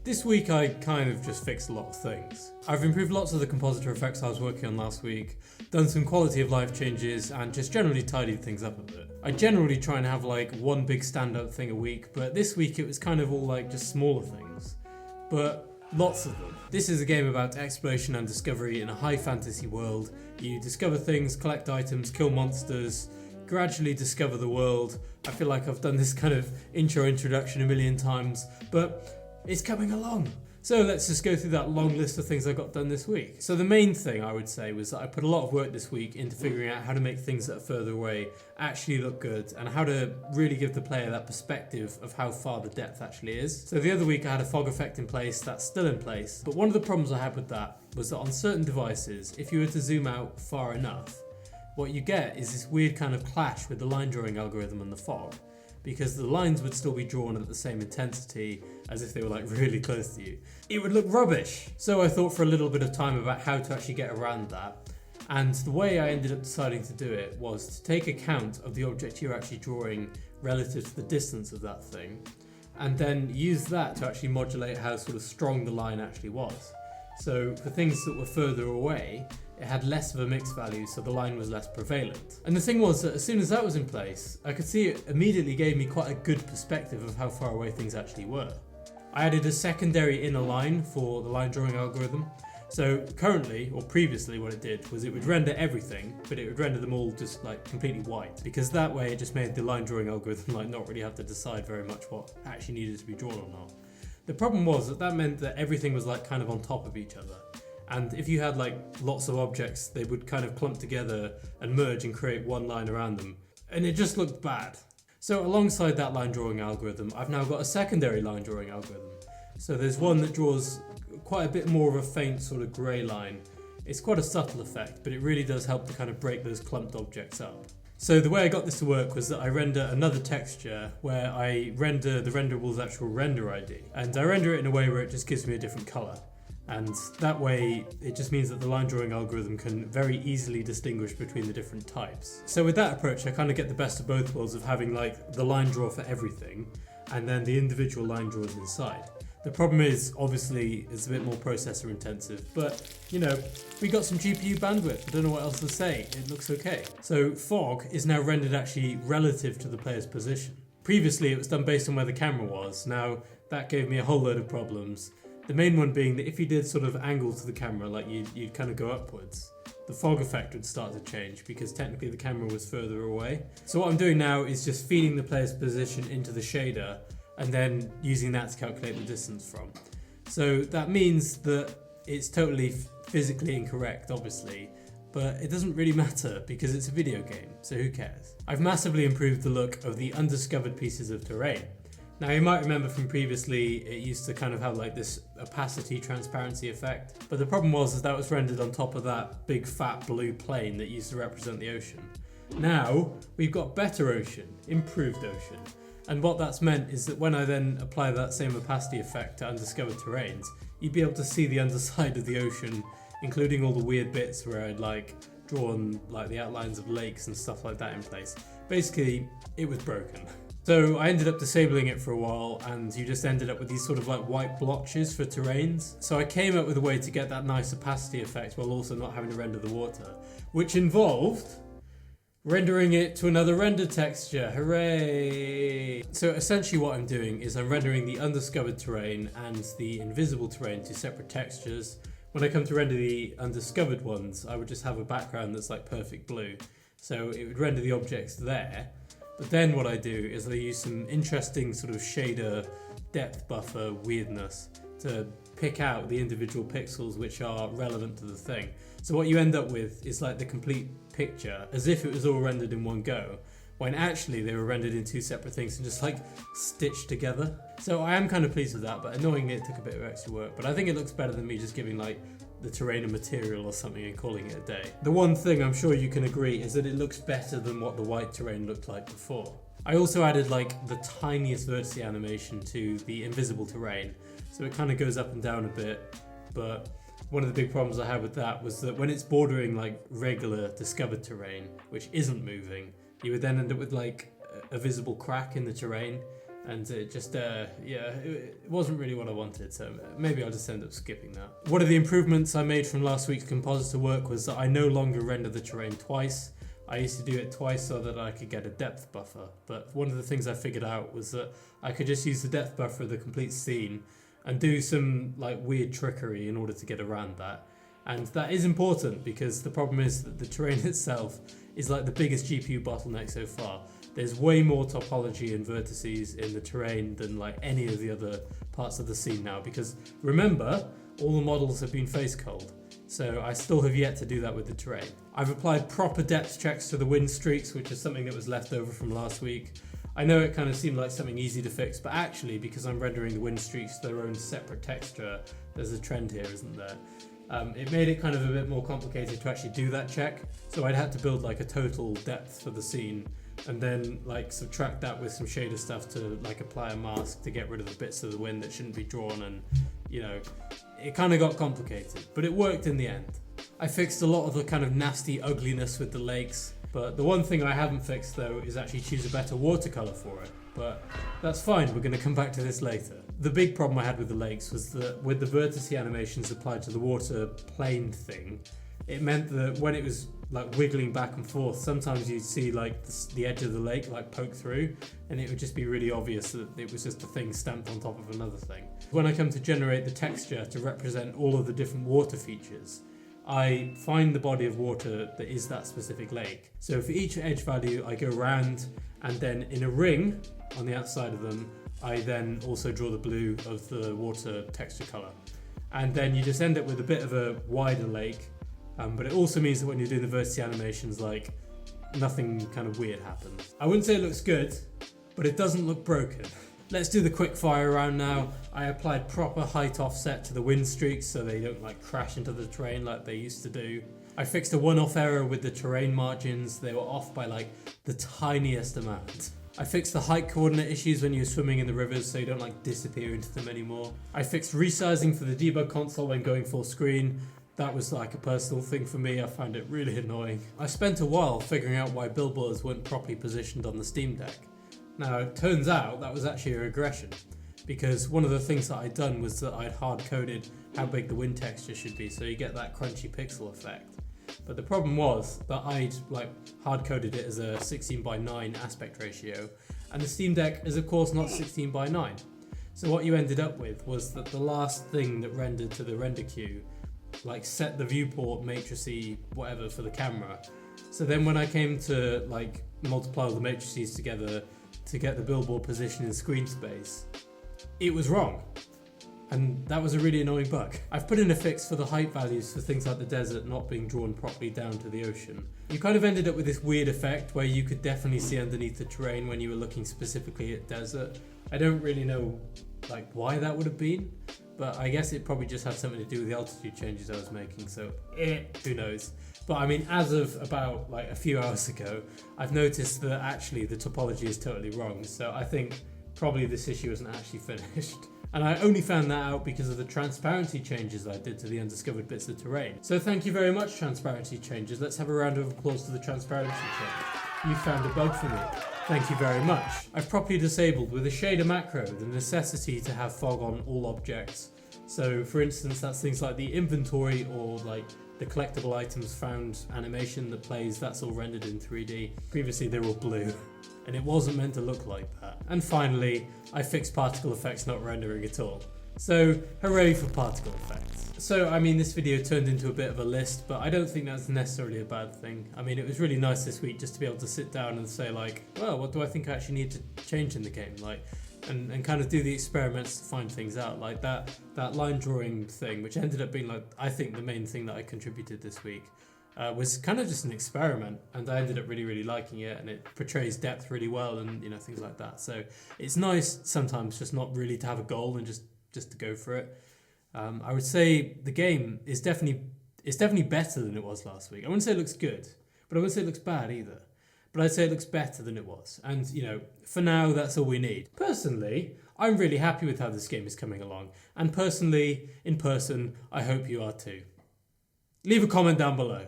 This week I kind of just fixed a lot of things. I've improved lots of the compositor effects I was working on last week, done some quality of life changes, and just generally tidied things up a bit. I generally try and have like one big standout thing a week, but this week it was kind of all like just smaller things. But lots of them. This is a game about exploration and discovery in a high fantasy world. You discover things, collect items, kill monsters, gradually discover the world. I feel like I've done this kind of introduction a million times, but it's coming along. So let's just go through that long list of things I got done this week. So the main thing I would say was that I put a lot of work this week into figuring out how to make things that are further away actually look good and how to really give the player that perspective of how far the depth actually is. So the other week I had a fog effect in place, that's still in place, but one of the problems I had with that was that on certain devices, if you were to zoom out far enough, what you get is this weird kind of clash with the line drawing algorithm and the fog, because the lines would still be drawn at the same intensity as if they were like really close to you. It would look rubbish. So I thought for a little bit of time about how to actually get around that. And the way I ended up deciding to do it was to take account of the object you're actually drawing relative to the distance of that thing, and then use that to actually modulate how sort of strong the line actually was. So for things that were further away, it had less of a mixed value, so the line was less prevalent. And the thing was that as soon as that was in place, I could see it immediately gave me quite a good perspective of how far away things actually were. I added a secondary inner line for the line drawing algorithm. So currently, or previously, what it did was it would render everything, but it would render them all just like completely white, because that way it just made the line drawing algorithm like not really have to decide very much what actually needed to be drawn or not. The problem was that meant that everything was like kind of on top of each other. And if you had like lots of objects, they would kind of clump together and merge and create one line around them. And it just looked bad. So alongside that line drawing algorithm, I've now got a secondary line drawing algorithm. So there's one that draws quite a bit more of a faint sort of grey line. It's quite a subtle effect, but it really does help to kind of break those clumped objects up. So the way I got this to work was that I render another texture where I render the renderable's actual render ID. And I render it in a way where it just gives me a different colour. And that way, it just means that the line drawing algorithm can very easily distinguish between the different types. So with that approach, I kind of get the best of both worlds of having like the line draw for everything, and then the individual line draws inside. The problem is, obviously, it's a bit more processor intensive, but you know, we got some GPU bandwidth. I don't know what else to say. It looks okay. So fog is now rendered actually relative to the player's position. Previously, it was done based on where the camera was. Now, that gave me a whole load of problems. The main one being that if you did sort of angle to the camera, like you'd kind of go upwards, the fog effect would start to change because technically the camera was further away. So what I'm doing now is just feeding the player's position into the shader and then using that to calculate the distance from. So that means that it's totally physically incorrect, obviously, but it doesn't really matter because it's a video game, so who cares? I've massively improved the look of the undiscovered pieces of terrain. Now you might remember from previously, it used to kind of have like this opacity transparency effect, but the problem was that was rendered on top of that big fat blue plane that used to represent the ocean. Now we've got better ocean, improved ocean, and what that's meant is that when I then apply that same opacity effect to undiscovered terrains, you'd be able to see the underside of the ocean, including all the weird bits where I'd like drawn like the outlines of lakes and stuff like that in place. Basically, it was broken. So I ended up disabling it for a while, and you just ended up with these sort of like white blotches for terrains. So I came up with a way to get that nice opacity effect while also not having to render the water, which involved rendering it to another render texture. Hooray! So essentially what I'm doing is I'm rendering the undiscovered terrain and the invisible terrain to separate textures. When I come to render the undiscovered ones, I would just have a background that's like perfect blue. So it would render the objects there. But then what I do is I use some interesting sort of shader depth buffer weirdness to pick out the individual pixels which are relevant to the thing. So what you end up with is like the complete picture as if it was all rendered in one go, when actually they were rendered in two separate things and just like stitched together. So I am kind of pleased with that, but annoyingly it took a bit of extra work. But I think it looks better than me just giving like the terrain and material or something and calling it a day. The one thing I'm sure you can agree is that it looks better than what the white terrain looked like before. I also added like the tiniest vertice animation to the invisible terrain, so it kind of goes up and down a bit, but one of the big problems I had with that was that when it's bordering like regular discovered terrain, which isn't moving, you would then end up with like a visible crack in the terrain, And it just, it wasn't really what I wanted, so maybe I'll just end up skipping that. One of the improvements I made from last week's compositor work was that I no longer render the terrain twice. I used to do it twice so that I could get a depth buffer, but one of the things I figured out was that I could just use the depth buffer of the complete scene and do some like weird trickery in order to get around that. And that is important because the problem is that the terrain itself is like the biggest GPU bottleneck so far. There's way more topology and vertices in the terrain than like any of the other parts of the scene now, because remember, all the models have been face culled. So I still have yet to do that with the terrain. I've applied proper depth checks to the wind streaks, which is something that was left over from last week. I know it kind of seemed like something easy to fix, but actually, because I'm rendering the wind streaks their own separate texture, there's a trend here, isn't there? It made it kind of a bit more complicated to actually do that check. So I'd had to build like a total depth for the scene and then like subtract that with some shader stuff to like apply a mask to get rid of the bits of the wind that shouldn't be drawn, and you know, it kind of got complicated, but it worked in the end. I fixed a lot of the kind of nasty ugliness with the lakes, but the one thing I haven't fixed though is actually choose a better watercolor for it, but that's fine, we're going to come back to this later. The big problem I had with the lakes was that with the vertice animations applied to the water plane thing, it meant that when it was like wiggling back and forth, sometimes you'd see like the edge of the lake like poke through, and it would just be really obvious that it was just a thing stamped on top of another thing. When I come to generate the texture to represent all of the different water features, I find the body of water that is that specific lake. So for each edge value, I go around, and then in a ring on the outside of them, I then also draw the blue of the water texture color. And then you just end up with a bit of a wider lake, but it also means that when you're doing the vertice animations, like nothing kind of weird happens. I wouldn't say it looks good, but it doesn't look broken. Let's do the quick fire round now. I applied proper height offset to the wind streaks so they don't like crash into the terrain like they used to do. I fixed a one-off error with the terrain margins. They were off by like the tiniest amount. I fixed the height coordinate issues when you're swimming in the rivers so you don't like disappear into them anymore. I fixed resizing for the debug console when going full screen. That was like a personal thing for me. I found it really annoying. I spent a while figuring out why billboards weren't properly positioned on the Steam Deck. Now, it turns out that was actually a regression, because one of the things that I'd done was that I'd hard-coded how big the wind texture should be, so you get that crunchy pixel effect. But the problem was that I'd like hard-coded it as a 16:9 aspect ratio, and the Steam Deck is of course not 16:9. So what you ended up with was that the last thing that rendered to the render queue like set the viewport matrixy whatever for the camera. So then when I came to like multiply all the matrices together to get the billboard position in screen space, it was wrong. And that was a really annoying bug. I've put in a fix for the height values for things like the desert not being drawn properly down to the ocean. You kind of ended up with this weird effect where you could definitely see underneath the terrain when you were looking specifically at desert. I don't really know like why that would have been, but I guess it probably just had something to do with the altitude changes I was making, so who knows. But I mean, as of about like a few hours ago, I've noticed that actually the topology is totally wrong, so I think probably this issue isn't actually finished. And I only found that out because of the transparency changes I did to the undiscovered bits of terrain. So thank you very much, transparency changes. Let's have a round of applause to the transparency change. You found a bug for me. Thank you very much. I've properly disabled with a shader macro the necessity to have fog on all objects. So for instance, that's things like the inventory or like the collectible items found animation that plays, that's all rendered in 3D. Previously they were blue, and it wasn't meant to look like that. And finally, I fixed particle effects not rendering at all. So hooray for particle effects. So I mean, this video turned into a bit of a list, but I don't think that's necessarily a bad thing. I mean, it was really nice this week just to be able to sit down and say like, well, what do I think I actually need to change in the game? Like, and kind of do the experiments to find things out. Like that line drawing thing, which ended up being like, I think the main thing that I contributed this week, was kind of just an experiment, and I ended up really liking it, and it portrays depth really well, and you know, things like that. So it's nice sometimes just not really to have a goal and just to go for it. I would say the game is definitely better than it was last week. I wouldn't say it looks good, but I wouldn't say it looks bad either. But I'd say it looks better than it was. And, you know, for now, that's all we need. Personally, I'm really happy with how this game is coming along. And personally, in person, I hope you are too. Leave a comment down below.